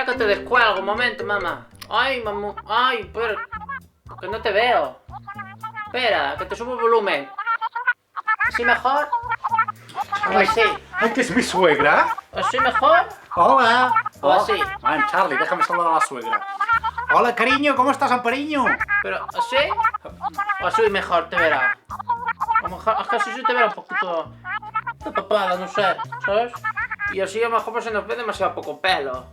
que te descuelgo, un momento, mamá. Ay, mamá. Ay, pero... Que no te veo. Espera, que te subo el volumen. ¿Así mejor? ¿O así? Ay, que es mi suegra. ¿Así mejor? Hola. ¿O así? Ay, Charlie, déjame saludar a la suegra. Hola, cariño, ¿cómo estás, Ampariño? ¿Pero así? ¿O así mejor te verá? A lo mejor, es que así sí te verá un poquito tapada, no sé, ¿sabes? Y así a lo mejor pues se nos ve demasiado poco pelo.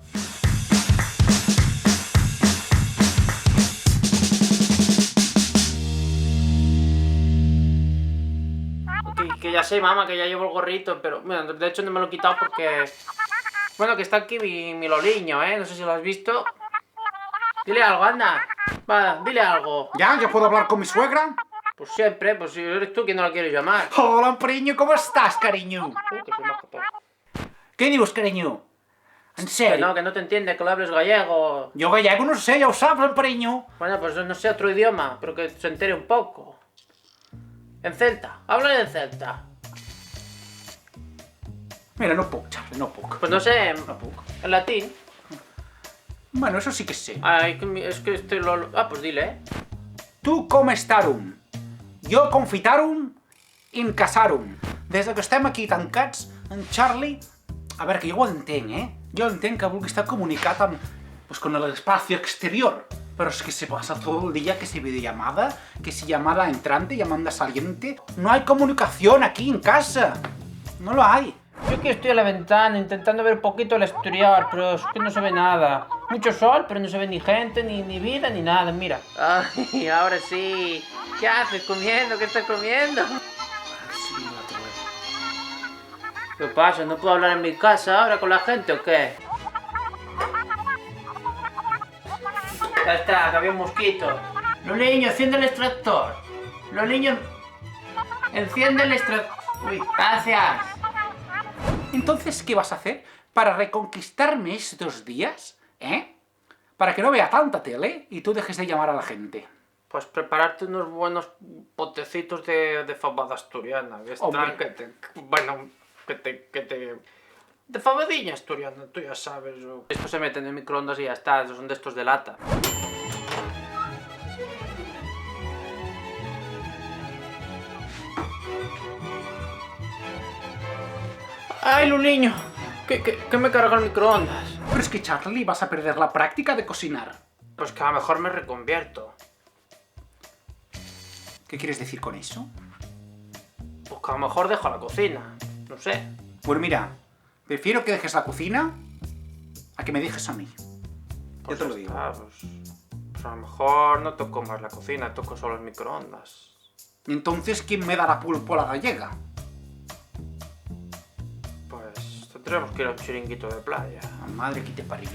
Que ya sé, mamá, que ya llevo el gorrito, pero mira, de hecho no me lo he quitado porque... Bueno, que está aquí mi loliño, ¿eh? No sé si lo has visto. Dile algo, anda. Va, dile algo. ¿Ya puedo hablar con mi suegra? Pues siempre, pues si eres tú quien no la quieres llamar. Hola, Ampariño, ¿cómo estás, cariño? Que soy más capaz. ¿Qué dius, cariño? En Que serio? no te entiende, que lo hables gallego. Yo gallego no sé, ya lo sabes, Ampariño. Bueno, pues no sé otro idioma, pero que se entere un poco. En celta, háblale en celta. Mira, no puc, Charlie, no puc. Pues no sé, No puc. en latín. Bueno, eso sí que sé. Ay, es que este lo... Ah, pues dile, ¿eh? Tu com estarum? Jo confitarum in casarum. Des que estem aquí tancats, en Charlie... A veure, que jo ho entenc, Jo entenc que vulgui estar comunicat amb... Pues con el espacio exterior. Pero es que se pasa todo el día que si videollamada, que si llamada entrante, llamada saliente... No hay comunicación aquí en casa. No lo hay. Yo aquí estoy a la ventana intentando ver un poquito el exterior, pero es que no se ve nada. Mucho sol, pero no se ve ni gente, ni vida, ni nada, mira. Ay, ahora sí. ¿Qué haces comiendo? ¿Qué estás comiendo? Sí, la tuve. ¿Qué pasa? ¿No puedo hablar en mi casa ahora con la gente o qué? Ya está, que había un mosquito. Los niños, enciende el extractor. Los niños... Enciende el extractor. Uy, gracias. Entonces, ¿qué vas a hacer para reconquistarme estos días? Para que no vea tanta tele y tú dejes de llamar a la gente. Pues prepararte unos buenos potecitos de fabada asturiana. Hombre. Bueno, que te... De fabadilla asturiana, tú ya sabes. Esto se mete en el microondas y ya está, son de estos de lata. ¡Ay, Luliño! ¿Qué me carga el microondas? Pero es que, Charlie, vas a perder la práctica de cocinar. Pues que a lo mejor me reconvierto. ¿Qué quieres decir con eso? Pues que a lo mejor dejo la cocina. No sé. Pues mira, prefiero que dejes la cocina a que me dejes a mí. Pues Yo te lo ya digo. está, pues a lo mejor no toco más la cocina, toco solo el microondas. Entonces, ¿quién me da la pulpo a la gallega? Pues tendremos que ir a un chiringuito de playa. La madre que te parió.